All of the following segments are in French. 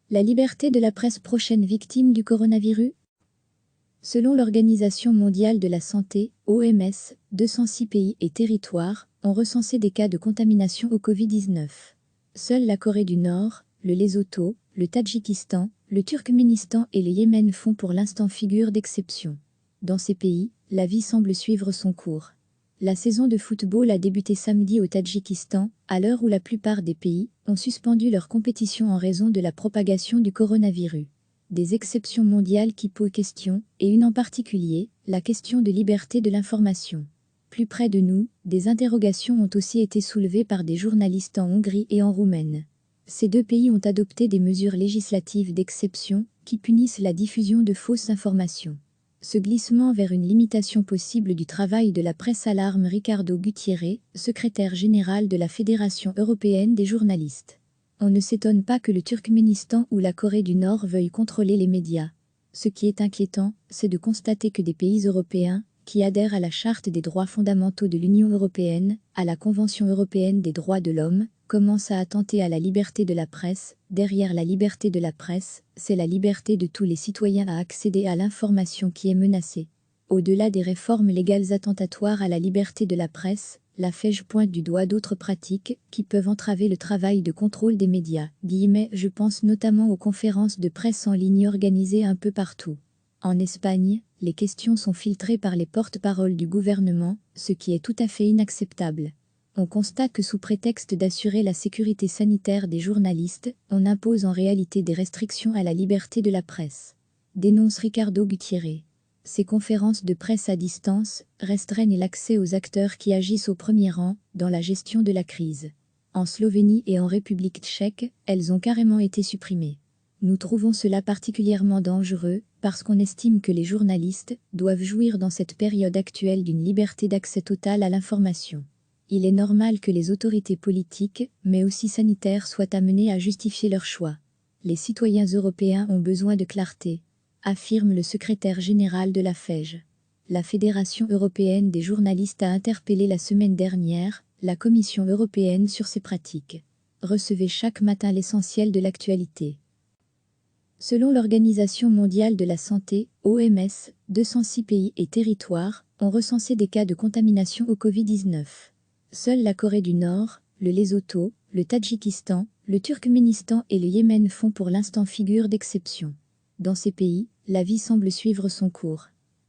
La liberté de la presse prochaine victime du coronavirus? Selon l'Organisation mondiale de la santé, OMS, 206 pays et territoires ont recensé des cas de contamination au Covid-19. Seule la Corée du Nord, le Lesotho, le Tadjikistan, le Turkménistan et le Yémen font pour l'instant figure d'exception. Dans ces pays, la vie semble suivre son cours. La saison de football a débuté samedi au Tadjikistan, à l'heure où la plupart des pays ont suspendu leur compétition en raison de la propagation du coronavirus. Des exceptions mondiales qui posent question, et une en particulier, la question de liberté de l'information. Plus près de nous, des interrogations ont aussi été soulevées par des journalistes en Hongrie et en Roumanie. Ces deux pays ont adopté des mesures législatives d'exception qui punissent la diffusion de fausses informations. Ce glissement vers une limitation possible du travail de la presse alarme Ricardo Gutiérrez, secrétaire général de la Fédération européenne des journalistes. On ne s'étonne pas que le Turkménistan ou la Corée du Nord veuillent contrôler les médias. Ce qui est inquiétant, c'est de constater que des pays européens, qui adhèrent à la Charte des droits fondamentaux de l'Union européenne, à la Convention européenne des droits de l'homme, commencent à attenter à la liberté de la presse. Derrière la liberté de la presse, c'est la liberté de tous les citoyens à accéder à l'information qui est menacée. Au-delà des réformes légales attentatoires à la liberté de la presse, la FEJ pointe du doigt d'autres pratiques qui peuvent entraver le travail de contrôle des médias. Je pense notamment aux conférences de presse en ligne organisées un peu partout. En Espagne, les questions sont filtrées par les porte-paroles du gouvernement, ce qui est tout à fait inacceptable. On constate que sous prétexte d'assurer la sécurité sanitaire des journalistes, on impose en réalité des restrictions à la liberté de la presse. Dénonce Ricardo Gutiérrez. Ces conférences de presse à distance restreignent l'accès aux acteurs qui agissent au premier rang dans la gestion de la crise. En Slovénie et en République tchèque, elles ont carrément été supprimées. Nous trouvons cela particulièrement dangereux parce qu'on estime que les journalistes doivent jouir dans cette période actuelle d'une liberté d'accès totale à l'information. Il est normal que les autorités politiques, mais aussi sanitaires, soient amenées à justifier leur choix. Les citoyens européens ont besoin de clarté, affirme le secrétaire général de la FEJ. La Fédération européenne des journalistes a interpellé la semaine dernière la Commission européenne sur ces pratiques. Recevez chaque matin l'essentiel de l'actualité. Selon l'Organisation mondiale de la santé, OMS, 206 pays et territoires ont recensé des cas de contamination au Covid-19. Seule la Corée du Nord, le Lesotho, le Tadjikistan, le Turkménistan et le Yémen font pour l'instant figure d'exception. Dans ces pays, la vie semble suivre son cours.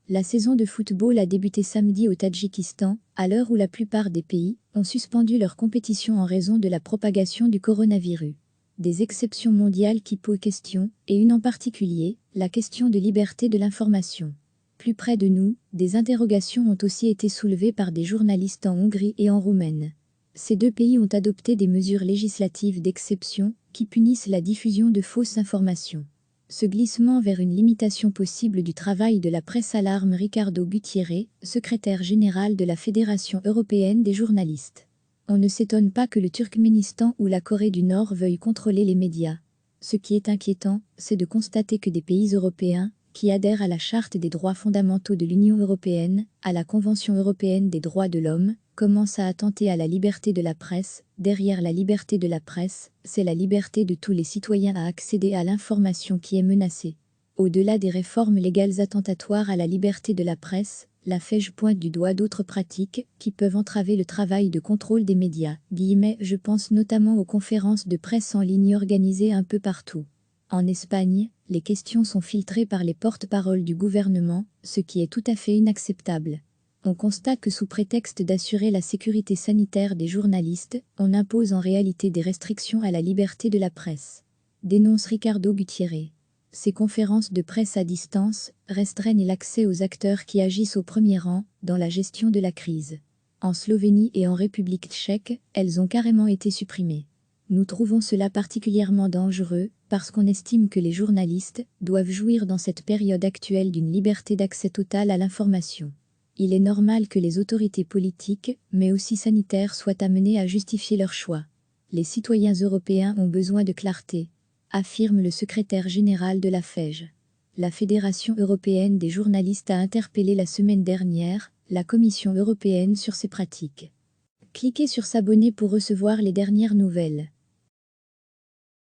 La saison de football a débuté samedi au Tadjikistan, à l'heure où la plupart des pays ont suspendu leur compétition en raison de la propagation du coronavirus. Des exceptions mondiales qui posent question, et une en particulier, la question de liberté de l'information. Plus près de nous, des interrogations ont aussi été soulevées par des journalistes en Hongrie et en Roumanie. Ces deux pays ont adopté des mesures législatives d'exception qui punissent la diffusion de fausses informations. Ce glissement vers une limitation possible du travail de la presse alarme Ricardo Gutiérrez, secrétaire général de la Fédération européenne des journalistes. On ne s'étonne pas que le Turkménistan ou la Corée du Nord veuillent contrôler les médias. Ce qui est inquiétant, c'est de constater que des pays européens, qui adhèrent à la Charte des droits fondamentaux de l'Union européenne, à la Convention européenne des droits de l'homme, commencent à attenter à la liberté de la presse. Derrière la liberté de la presse, c'est la liberté de tous les citoyens à accéder à l'information qui est menacée. Au-delà des réformes légales attentatoires à la liberté de la presse, la FEJ pointe du doigt d'autres pratiques qui peuvent entraver le travail de contrôle des médias. Je pense notamment aux conférences de presse en ligne organisées un peu partout. En Espagne, les questions sont filtrées par les porte-paroles du gouvernement, ce qui est tout à fait inacceptable. On constate que sous prétexte d'assurer la sécurité sanitaire des journalistes, on impose en réalité des restrictions à la liberté de la presse. Dénonce Ricardo Gutiérrez. Ces conférences de presse à distance restreignent l'accès aux acteurs qui agissent au premier rang dans la gestion de la crise. En Slovénie et en République tchèque, elles ont carrément été supprimées. Nous trouvons cela particulièrement dangereux parce qu'on estime que les journalistes doivent jouir dans cette période actuelle d'une liberté d'accès totale à l'information. Il est normal que les autorités politiques, mais aussi sanitaires, soient amenées à justifier leur choix. Les citoyens européens ont besoin de clarté, affirme le secrétaire général de la FEJ. La Fédération européenne des journalistes a interpellé la semaine dernière la Commission européenne sur ces pratiques. Cliquez sur s'abonner pour recevoir les dernières nouvelles.